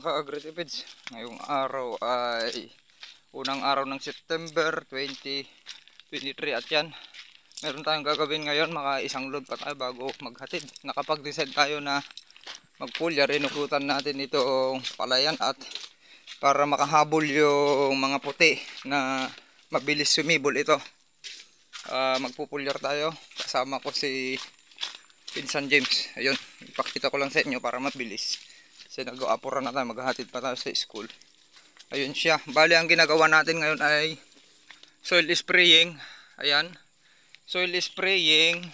Ka-Agritipids, ngayong araw ay unang araw ng September 2023 at yan, meron tayong gagawin ngayon. Mga isang load pa tayo bago maghatid. Nakapag-decide tayo na mag-foliar. Inukutan natin itong palayan at para makahabol yung mga puti na mabilis sumibol ito. Magpupulyar tayo, kasama ko si Pinsan James. Ayun, ipakita ko lang sa inyo para mabilis. Kasi nag-aapura na tayo, maghahatid pa tayo sa school. Ayun siya. Bali, ang ginagawa natin ngayon ay soil spraying. Ayan. Soil spraying.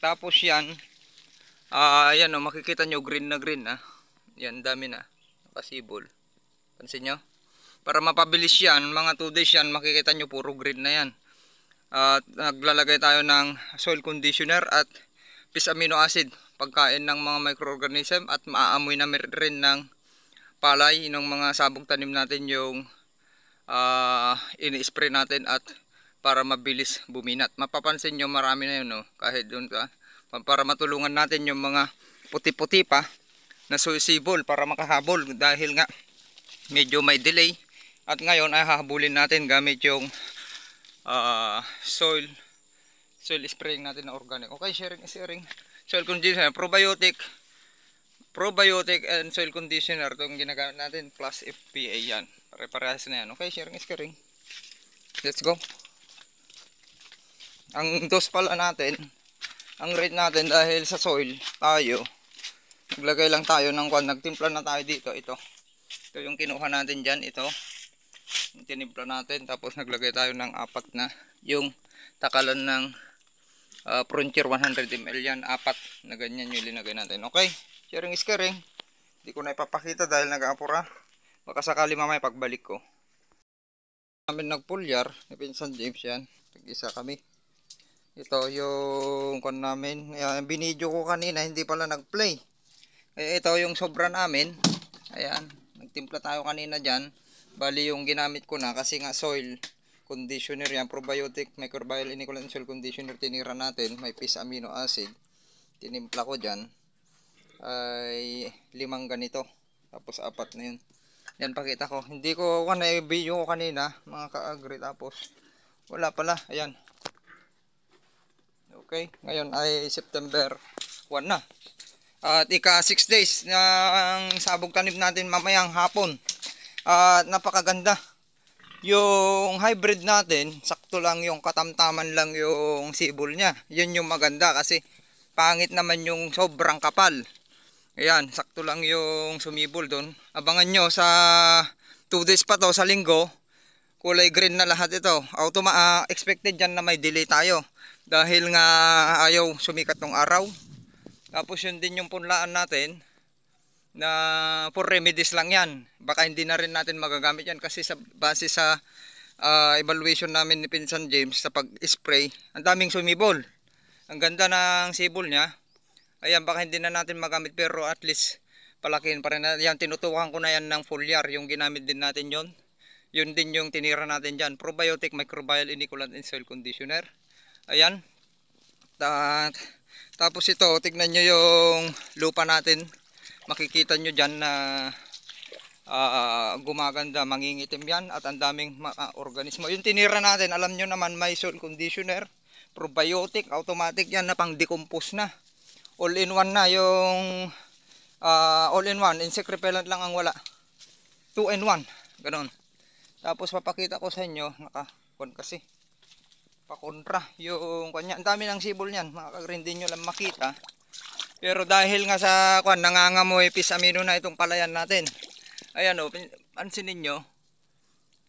Tapos yan, ayan o, makikita nyo green na green na. Yan, dami na. Nakasibol. Pansin nyo? Para mapabilis yan, mga 2 days yan, makikita nyo puro green na yan. At naglalagay tayo ng soil conditioner at fish amino acid, pagkain ng mga microorganism, at maaamoy na rin ng palay ng mga sabong tanim natin yung ini-spray natin at para mabilis buminat. Mapapansin nyo marami na yun, no? Kahit doon ka, para matulungan natin yung mga puti-puti pa na susibol para makahabol, dahil nga medyo may delay. At ngayon ay hahabulin natin gamit yung soil spraying natin na organic. Okay, sharing soil conditioner, probiotic and soil conditioner, itong ginagamit natin, plus FPA yan. Pare-parehas na yan. Okay, sharing. Let's go. Ang dose pala natin, ang rate natin, dahil sa soil tayo, naglagay lang tayo ng nagtimpla na tayo dito. Ito yung kinuha natin dyan, ito yung tinimpla natin. Tapos naglagay tayo ng 4 na yung takalan ng Frontier 100 ml yan, 4 na ganyan yung linagay natin. Okay, sharing. Hindi ko na ipapakita dahil nag-aapura, baka sakali mamaya pagbalik ko. Namin nagpulyar ni Pinsan James yan, tag-isa kami. Ito yung namin, binidyo ko kanina, hindi pala nag-play. Ito yung sobra namin. Ayan, nagtimpla tayo kanina dyan. Bali yung ginamit ko na, kasi nga soil conditioner yan, probiotic, microbial inoculant soil conditioner tinira natin, may fish amino acid, tinimpla ko dyan ay 5 ganito, tapos 4 na yun. Yan, pakita ko, hindi ko video ko kanina mga ka-agri, tapos wala pala. Ayan, okay, ngayon ay September 1 na at ika 6 days ng sabog tanim natin mamayang hapon. At napakaganda yung hybrid natin, sakto lang yung katamtaman lang yung sibol niya. Yun yung maganda, kasi pangit naman yung sobrang kapal. Ayan, sakto lang yung sumibol doon. Abangan nyo sa 2 days pa to, sa linggo, kulay green na lahat ito. Expected dyan na may delay tayo, dahil nga ayaw sumikat ng araw. Tapos yun din yung punlaan natin, na for remedies lang yan. Baka hindi na rin natin magagamit yan, kasi sa base sa evaluation namin ni Pinsan James sa pag-spray, ang daming sumibol, ang ganda ng sibol niya. Ayan, baka hindi na natin magamit, pero at least palakin pa rin. Yan, tinutukan ko na yan ng foliar, yung ginamit din natin yon. Yun din yung tinira natin dyan, probiotic, microbial inoculant and soil conditioner. Ayan, tapos ito, tignan nyo yung lupa natin. Makikita nyo dyan na gumaganda, mangingitim yan, at ang daming organismo. Yung tinira natin, alam nyo naman, may soil conditioner, probiotic, automatic yan na pang decompose na. All in one na yung all in one, insect repellent lang ang wala. 2 in 1, ganon. Tapos papakita ko sa inyo, kasi pakontra yung kanya. Ang dami ng sibol niyan, makaka-green nyo lang makita. Pero dahil nga sa nangangamoy fish amino na itong palayan natin. Ayan o, pansin ninyo,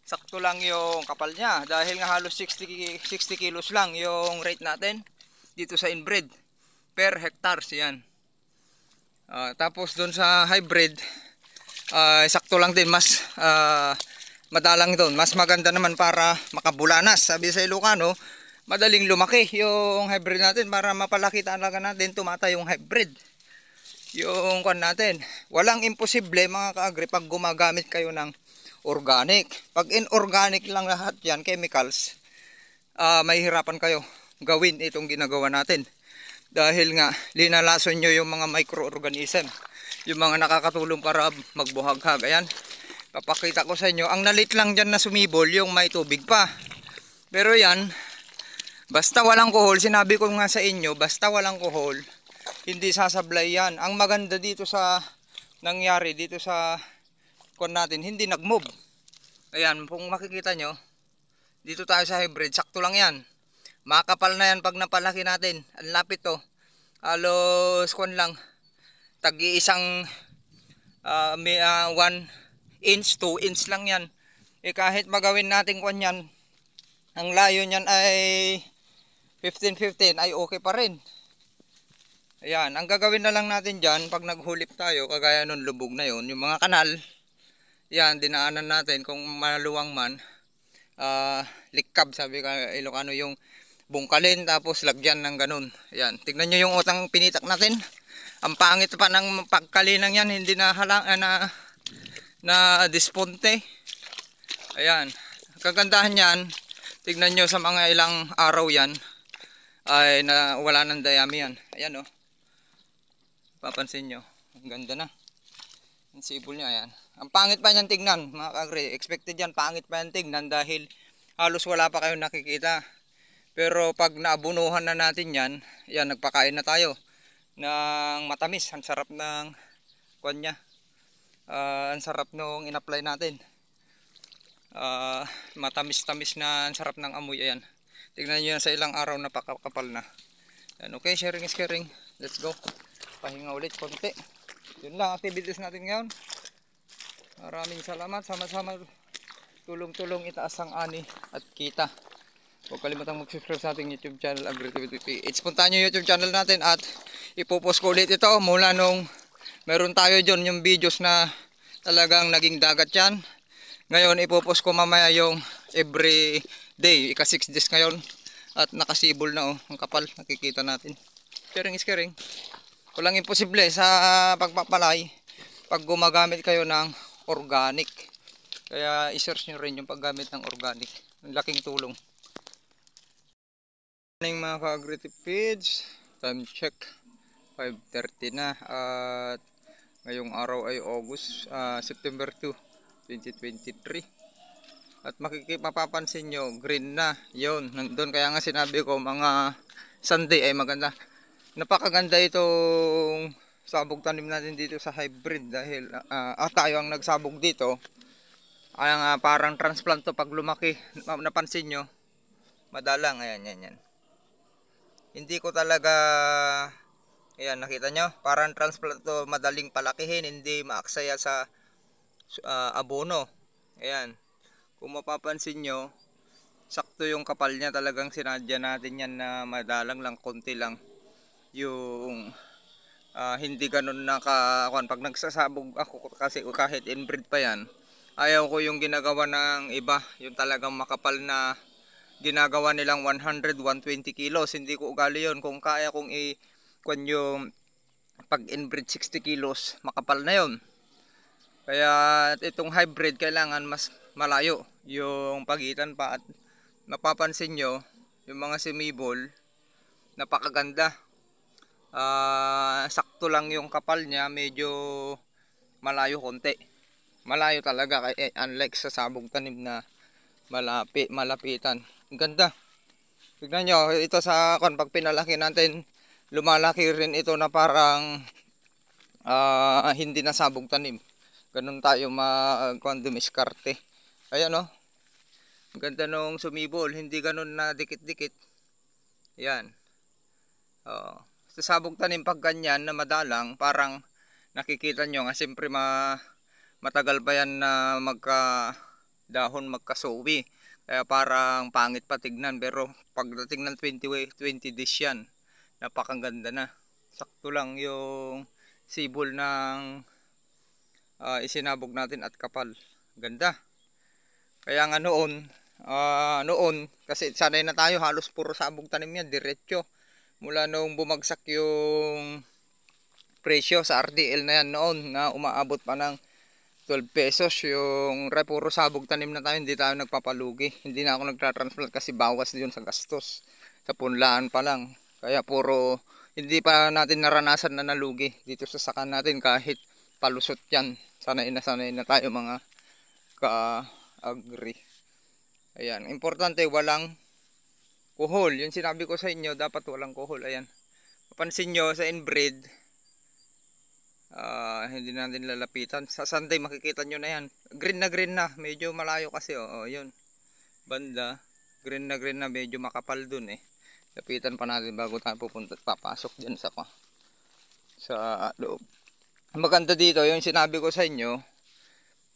sakto lang yung kapal niya, dahil nga halos 60 kilos lang yung rate natin dito sa inbred per hectares yan. Tapos doon sa hybrid, sakto lang din, mas madalang doon, mas maganda naman para makabulanas. Sabi sa Ilocano, madaling lumaki yung hybrid natin. Para mapalaki talaga natin, tumata yung hybrid, yung natin. Walang imposible mga ka-agri pag gumagamit kayo ng organic. Pag inorganic lang lahat yan, chemicals, mahihirapan kayo gawin itong ginagawa natin. Dahil nga linalason nyo yung mga microorganism, yung mga nakakatulong para magbuhaghag. Ayan, papakita ko sa inyo. Ang nalit lang dyan na sumibol yung may tubig pa. Pero yan, basta walang kuhol, sinabi ko nga sa inyo, basta walang kuhol, hindi sasablay yan. Ang maganda dito sa nangyari dito sa kon natin, hindi nag-move. Ayan, kung makikita nyo, dito tayo sa hybrid, sakto lang yan. Makapal na yan pag napalaki natin. Ang lapit to. Halos kon lang, tag-iisang 1 inch, 2 inch lang yan. Kahit magawin natin kon yan, ang layo niyan ay 15-15 ay okay pa rin. Ayan, ang gagawin na lang natin dyan pag naghulip tayo, kagaya nun lubog na yon, yung mga kanal, yan, dinaanan natin kung maluwang man, likab, sabi ka Ilocano, yung bungkalin tapos lagyan ng ganun. Ayan, tignan nyo yung utang pinitak natin. Ang pangit pa ng pagkalinang yan, hindi na disponte. Ayan, kagandahan yan, tignan nyo sa mga ilang araw yan, ay wala ng dayami yan. Ayan, oh. Papansin nyo, ang ganda na. Ang sibol niya, ayan. Ang pangit pa niyan tignan, mga kagre. Expected yan, pangit pa yan tignan dahil halos wala pa kayong nakikita. Pero pag naabunuhan na natin yan, yan, nagpakain na tayo ng matamis. Ang sarap ng kwan niya. Ang sarap nung in-apply natin. Matamis-tamis na, ang sarap ng amoy. Ayan. Tignan nyo yan sa ilang araw, napakapal na. Ayan, okay, sharing is caring. Let's go. Pahinga ulit konti. Yun lang activities natin ngayon. Maraming salamat. Sama-sama tulong-tulong itaas ang ani at kita. Huwag kalimutang mag-subscribe sa ating YouTube channel, Agritivity PH. Puntahan nyo YouTube channel natin at ipopost ko ulit ito mula nung meron tayo dyan yung videos na talagang naging dagat yan. Ngayon ipopost ko mamaya yung every day. Ika 6 days ngayon at nakasibol na, oh. Ang kapal, nakikita natin. Sharing is caring. Walang imposible sa pagpapalay pag gumagamit kayo ng organic. Kaya i-search nyo rin yung paggamit ng organic. Ang laking tulong. Morning mga ka-agritipeds. Time check. 5:30 na. At ngayong araw ay September 2, 2023. At mapapansin nyo, green na. Yun, nandun. Kaya nga sinabi ko, mga Sunday ay maganda. Napakaganda itong sabog tanim natin dito sa hybrid dahil tayo ang nagsabog dito. Parang transplant to pag lumaki. Napansin nyo, madalang. Ayan, yan. Hindi ko talaga, ayan, nakita nyo, parang transplant to, madaling palakihin, hindi maaksaya sa abono. Ayan, kung mapapansin nyo, sakto yung kapal niya, talagang sinadya natin yan na madalang lang, konti lang. Yung hindi ganun pag nagsasabog ako kasi kahit inbreed pa yan, ayaw ko yung ginagawa ng iba, yung talagang makapal na ginagawa nilang 100-120 kilos. Hindi ko ugali yun. Kung kaya kong yung pag inbreed 60 kilos, makapal na yun. Kaya itong hybrid kailangan mas malayo yung pagitan pa. At mapapansin nyo yung mga sumibol, napakaganda. Sakto lang yung kapal niya, medyo malayo konti. Malayo talaga, unlike sa sabog tanim na malapitan. Ang ganda. Tignan nyo, ito sa pag pinalaki natin, lumalaki rin ito na parang hindi na sabog tanim. Ganun tayo dumiskarte. Ayan, oh. Ang ganda nung sumibol, hindi ganun na dikit-dikit. Yan. Sa sabog tanim pag ganyan na madalang, parang nakikita nyo nga siyempre matagal pa yan na magka-dahon, magkasuwi. Kaya parang pangit pa tignan, pero pagdating ng 20 days yan, napakaganda na. Sakto lang yung sibol ng isinabog natin at kapal. Ganda. Kaya nga noon kasi sanay na tayo, halos puro sabog tanim yan, diretso. Mula nung bumagsak yung presyo sa RDL na yan noon, na umaabot pa ng 12 pesos yung puro sabog tanim na tayo, hindi tayo nagpapalugi. Hindi na ako nagtra-transplant kasi bawas yun sa gastos. Sa punlaan pa lang. Kaya puro hindi pa natin naranasan na nalugi dito sa saka natin kahit palusot yan. Sanay na tayo mga ka-agri. Ayan, importante walang kuhol. Yung sinabi ko sa inyo, dapat walang kuhol. Ayan. Mapansin nyo sa inbreed, hindi natin lalapitan. Sa Sunday makikita nyo na yan. Green na. Medyo malayo kasi. Oh, yun. Banda. Green na. Medyo makapal dun eh. Lapitan pa natin bago tayo pupunta at papasok dyan sa loob. Maganda dito, yung sinabi ko sa inyo,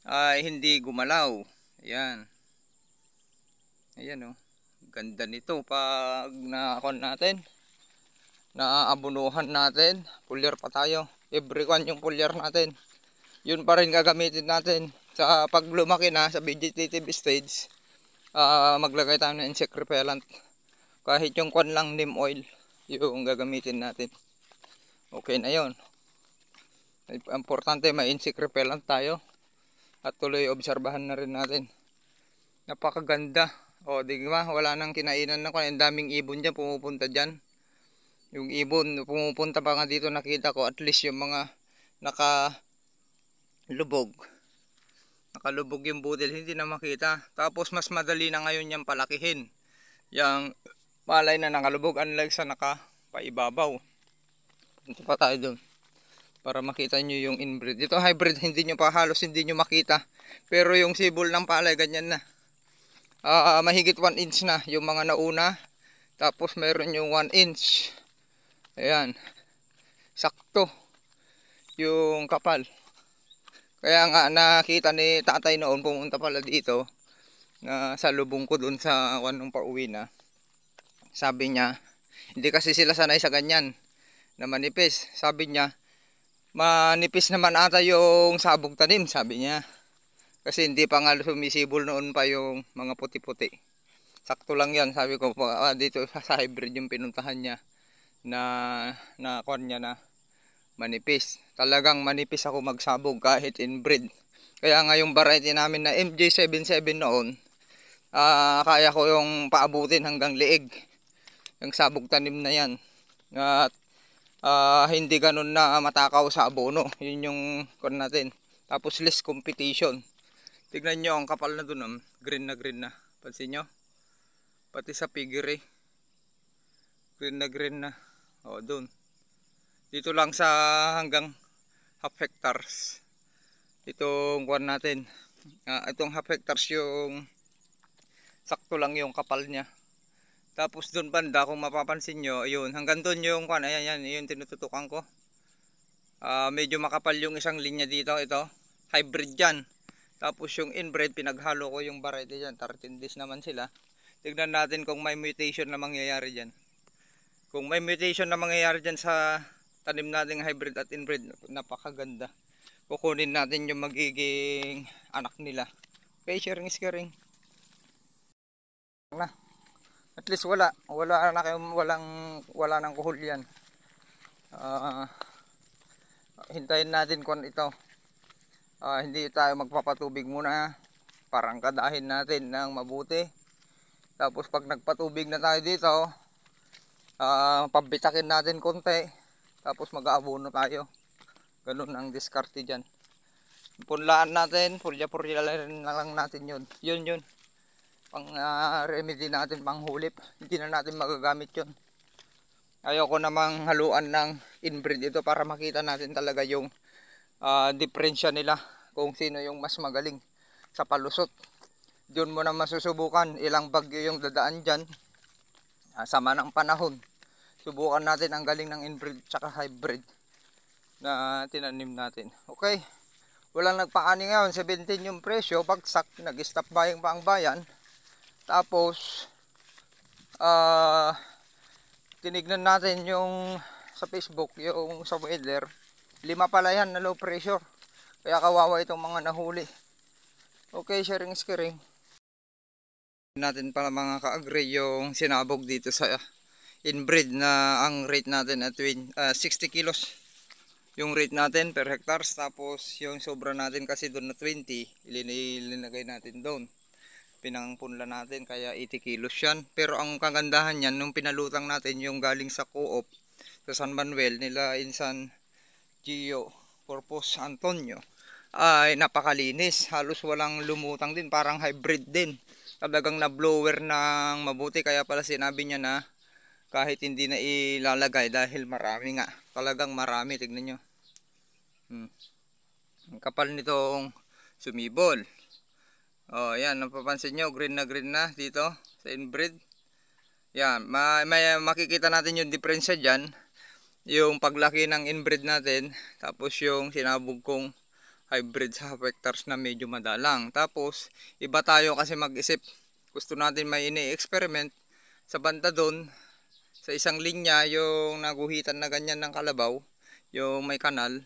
ay hindi gumalaw. Ayan. Ayan oh. Ganda nito pag nakakon natin. Naaabunuhan natin. Pulyar pa tayo. Everyone yung pulyar natin. Yun pa rin gagamitin natin. Sa pag lumaki na sa vegetative stage, maglagay tayo ng insect repellent. Kahit yung kwan lang, neem oil, yung gagamitin natin. Okay na yon. Importante may insect repellent tayo. At tuloy obserbahan na rin natin. Napakaganda. O, di ba? Wala nang kinainan na kwan. Ang daming ibon dyan pumupunta dyan. Yung ibon pumupunta pa nga dito, nakita ko at least yung mga nakalubog yung budel hindi na makita. Tapos mas madali na ngayon yung palakihin yung malay na nakalubog, unlike sa nakapaibabaw. Punta pa tayo dun para makita nyo yung inbreed. Ito hybrid, hindi nyo pa halos hindi nyo makita, pero yung sibol ng palay ganyan na. Mahigit 1 inch na yung mga nauna. Tapos meron yung 1 inch. Ayan, sakto yung kapal. Kaya nga nakita ni tatay noon, pumunta pala dito na sa lubong ko dun sa nung pauwi na. Sabi niya, hindi kasi sila sanay sa ganyan na manipis. Sabi niya, manipis naman ata yung sabog tanim, sabi niya. Kasi hindi pa nga sumisibol noon pa yung mga puti-puti. Sakto lang yan, sabi ko, dito sa hybrid yung pinuntahan niya na kwan niya na manipis. Talagang manipis ako magsabog kahit inbreed. Kaya nga yung variety namin na MJ77 noon, kaya ko yung paabutin hanggang liig. Yung sabog tanim na yan. At hindi ganun na matakaw sa abono. Yun yung kwan natin. Tapos less competition. Tignan nyo ang kapal na dun. Green na. Pansin nyo? Pati sa piggery. Green na. O, dun. Dito lang sa hanggang half hectares. Itong kwan natin. Itong half hectares yung sakto lang yung kapal niya. Tapos doon banda, kung mapapansin nyo, yun, hanggang doon yung kwan. Ayan, yung tinututukan ko. Medyo makapal yung isang linya dito. Ito, hybrid yan. Tapos yung inbred, pinaghalo ko yung variety dyan. 13 days naman sila. Tignan natin kung may mutation na mangyayari dyan. Kung may mutation na mangyayari dyan sa tanim nating hybrid at inbred, napakaganda. Kukunin natin yung magiging anak nila. Okay, sharing is caring. Na. At least wala na kayong wala nang kuhol yan. Hintayin natin kung ito. Hindi tayo magpapatubig muna. Parang kadahin natin ng mabuti. Tapos pag nagpatubig na tayo dito, pabitakin natin konti. Tapos mag-aabono tayo. Ganun ang diskarte dyan. Punlaan natin, purya-purya lang natin yun. Yun. Pang remedy natin, pang hulip. Hindi na natin magagamit yun. Ayoko namang haluan ng inbreed ito para makita natin talaga yung diferensya nila. Kung sino yung mas magaling sa palusot. Diyon mo na masusubukan ilang bagyo yung dadaan dyan. Sama ng panahon. Subukan natin ang galing ng inbreed tsaka hybrid na tinanim natin. Okay. Walang nagpaani ngayon. 17 yung presyo. Bagsak. Nag-stop buying pa ang bayan. Tapos tinignan natin yung sa Facebook, yung sa weather. 5 pala yan na low pressure. Kaya kawawa itong mga nahuli. Okay, sharing is caring. Natin pala mga ka-agri yung sinabog dito sa inbreed na ang rate natin at 60 kilos yung rate natin per hectares. Tapos yung sobra natin kasi doon na 20 ilinagay natin doon, pinangpunla natin, kaya 80 kilos yan. Pero ang kagandahan yan, nung pinalutang natin yung galing sa co-op, sa San Manuel nila Insan Gio Corpus Antonio ay napakalinis. Halos walang lumutang din, parang hybrid din. Talagang na blower ng mabuti, kaya pala sinabi niya na kahit hindi na ilalagay dahil marami nga. Talagang marami, tignan nyo. Ang kapal nitong sumibol. Oh, yan, napapansin nyo, green na dito sa inbreed. Yan, may makikita natin yung diferensya dyan. Yung paglaki ng inbreed natin, tapos yung sinabog kong hybrid sa half hectares na medyo madalang. Tapos, iba tayo kasi mag-isip. Gusto natin may ini-experiment sa banda doon, sa isang linya, yung naguhitan na ganyan ng kalabaw, yung may kanal.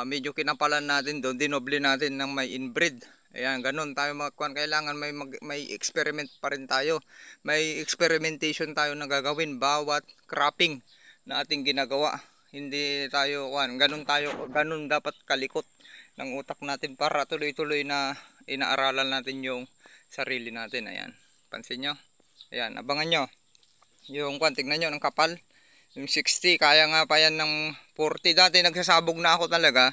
Medyo kinapalan natin doon, dinoble natin ng may inbreed. Ayan, ganun tayo magkuhan. Kailangan may experiment pa rin tayo. May experimentation tayo na gagawin bawat cropping na ating ginagawa. Hindi tayo ganun dapat kalikot ng utak natin para tuloy-tuloy na inaaralan natin yung sarili natin. Ayan, pansin nyo? Ayan, abangan nyo. Yung tignan nyo ng kapal. Yung 60, kaya nga pa yan ng 40. Dati nagsasabog na ako talaga.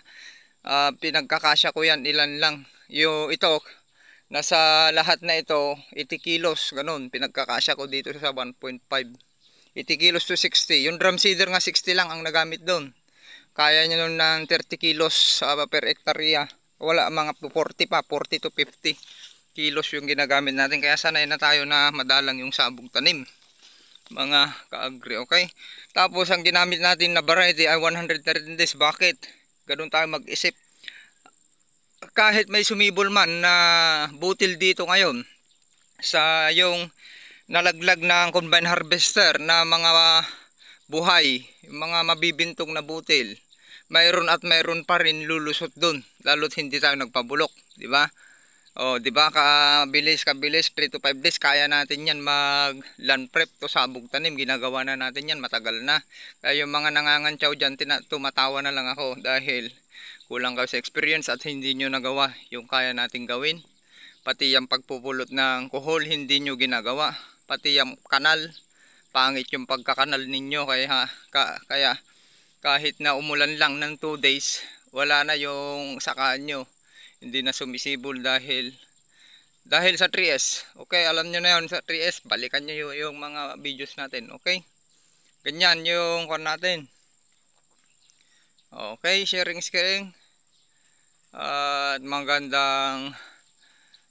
Pinagkakasya ko yan, ilan lang. Ito, nasa lahat na ito, 80 kilos. Ganun, pinagkakasya ko dito sa 1.5. 80 kilos to 60. Yung drum seeder nga 60 lang ang nagamit doon. Kaya niya nun ng 30 kilos per hektarya. Wala, mga 40 pa, 40 to 50 kilos yung ginagamit natin. Kaya sanay na tayo na madalang yung sabog tanim, mga ka-agri, okay? Tapos ang ginamit natin na variety ay 113 days. Bakit? Ganun tayo mag-isip. Kahit may sumibol man na butil dito ngayon sa yung nalaglag ng combine harvester na mga buhay, mga mabibintong na butil, mayroon at mayroon pa rin lulusot doon, lalo't hindi tayo nagpabulok, di ba? Oh, di ba, kabilis 3 to 5 days kaya natin yan mag land prep to sabog tanim. Ginagawa na natin yan matagal na. Kaya yung mga nangangantyaw diyan, tumatawa na lang ako dahil kulang kayo sa experience at hindi nyo nagawa yung kaya nating gawin. Pati yung pagpupulot ng kuhol hindi nyo ginagawa. Pati yung kanal, pangit yung pagkakanal ninyo, kaya kahit na umulan lang ng 2 days, wala na yung sakaan nyo. Hindi na sumisibol dahil sa 3S. Okay, alam nyo na yun sa 3S. Balikan nyo yung mga videos natin. Okay, ganyan yung kon natin. Okay, sharing screen. At magandang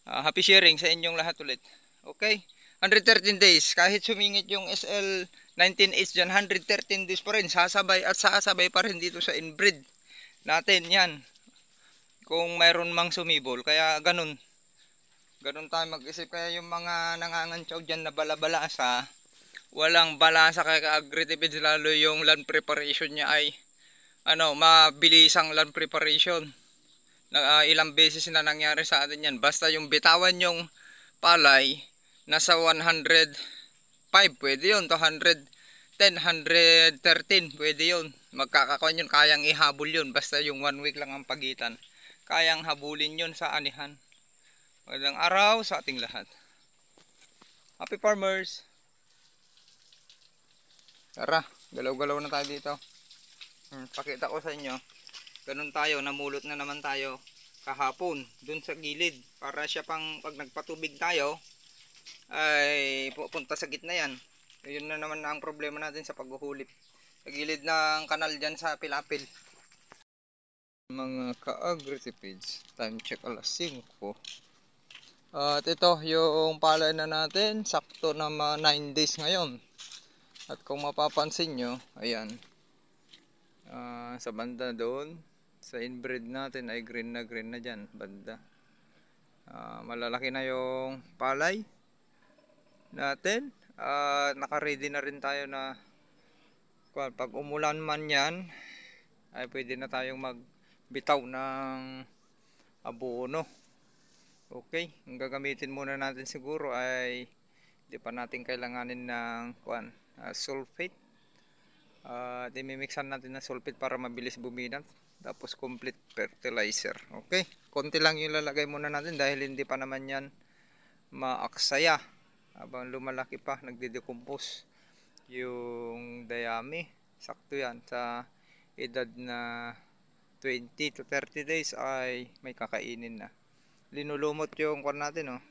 happy sharing sa inyong lahat ulit. Okay, 113 days. Kahit sumingit yung SL 19H dyan, 113 days pa rin. Sasabay pa rin dito sa inbreed natin yan. Kung mayroon mang sumibol. Kaya ganun tayo mag-isip. Kaya yung mga nangangantyaw dyan na balabalasa, walang balasa kay ka-agritipid, lalo yung land preparation niya ay mabilisang land preparation. Ilang beses na nangyari sa atin yan. Basta yung bitawan yung palay nasa 105, pwede yun. To 110, 113, pwede yun. Magkakakuan yun, kayang ihabol yun. Basta yung 1 week lang ang pagitan, kayang habulin yun sa anihan. Magandang araw sa ating lahat. Happy farmers! Tara, galaw-galaw na tayo dito. Pakita ko sa inyo. Ganun tayo, namulot na naman tayo kahapon dun sa gilid. Para siya pang pag nagpatubig tayo ay pupunta sa gitna yan. Yun na naman ang problema natin sa paghuhulip. Sa gilid ng kanal dyan sa Pilapil. Mga ka-agritipids, time check alas 5. At ito yung palay na natin, sakto na 9 days ngayon. At kung mapapansin nyo, ayan, sa banda doon, sa inbreed natin ay green na dyan, banda. Malalaki na yung palay natin. Naka-ready na rin tayo na pag umulan man yan, ay pwede na tayong magbitaw ng abono. Okay, ang gagamitin muna natin siguro ay hindi pa natin kailanganin ng sulfate. Imimixan natin ng sulfate para mabilis buminat. Tapos complete fertilizer. Okay, konti lang yung lalagay muna natin dahil hindi pa naman yan maaksaya. Habang lumalaki pa, nagde-decompose yung dayami. Sakto yan sa edad na 20 to 30 days ay may kakainin na. Linulumot yung kwan natin, oh.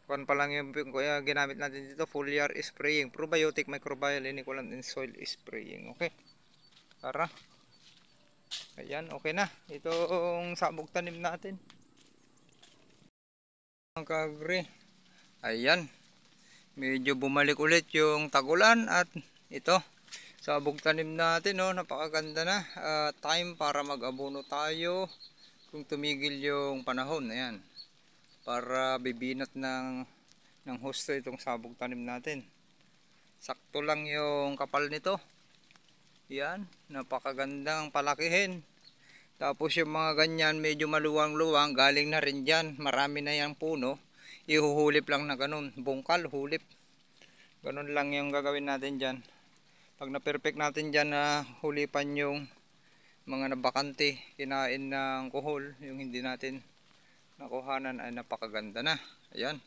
Kwan pa lang yung kaya ginamit natin dito, foliar spraying, probiotic, microbial, inoculant, and soil spraying. Okay. Tara. Ayan, okay na. Itong sabog tanim natin. Ang kagre. Ayan. Medyo bumalik ulit yung tagulan at ito. Sabog tanim natin, oh, napakaganda na. Time para mag-abono tayo kung tumigil yung panahon. Ayan. Para bibinat ng husto itong sabog tanim natin. Sakto lang yung kapal nito. Yan, napakagandang palakihin. Tapos yung mga ganyan medyo maluwang-luwang, galing na rin dyan. Marami na yung puno. Ihuhulip lang na ganun. Bungkal, hulip. Ganun lang yung gagawin natin dyan. Pag na-perfect natin dyan na hulipan yung mga nabakante, kinain ng kuhol, yung hindi natin nakuhanan, ay napakaganda na. Ayan.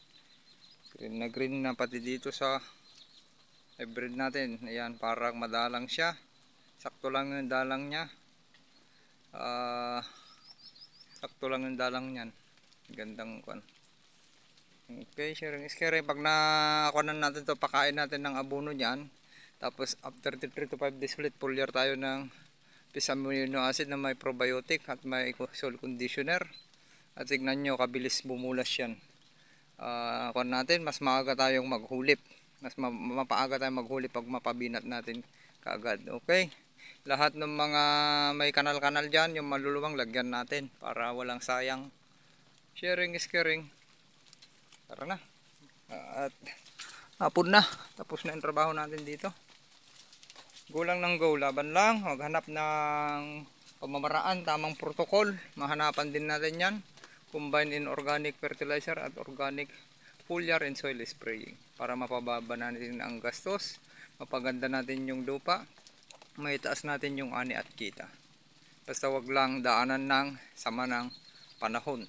Green na pati dito sa hybrid natin. Ayan, parang madalang siya. Sakto lang yung dalang niya. Sakto lang yung dalang niyan. Gandang kwan. Okay, sharing is caring. Pag nakuhanan natin to, pakain natin ng abono niyan. Tapos after 3 to 5 days ulit, foliar tayo ng Pisamino acid na may probiotic at may soil conditioner. At tignan nyo, kabilis bumulas yan. Kuhan natin, mas maaga tayong maghulip. Mas mapaaga tayong maghulip pag mapabinat natin kaagad. Okay? Lahat ng mga may kanal-kanal dyan, yung maluluwang, lagyan natin para walang sayang. Sharing is caring. Tara na. At hapon na. Tapos na yung trabaho natin dito. Go lang ng go, laban lang, maghanap ng pamamaraan, tamang protocol, mahanapan din natin yan. Combine in organic fertilizer at organic foliar and soil spraying para mapababa natin ang gastos, mapaganda natin yung lupa, maitaas natin yung ani at kita. Basta wag lang daanan ng sama ng panahon.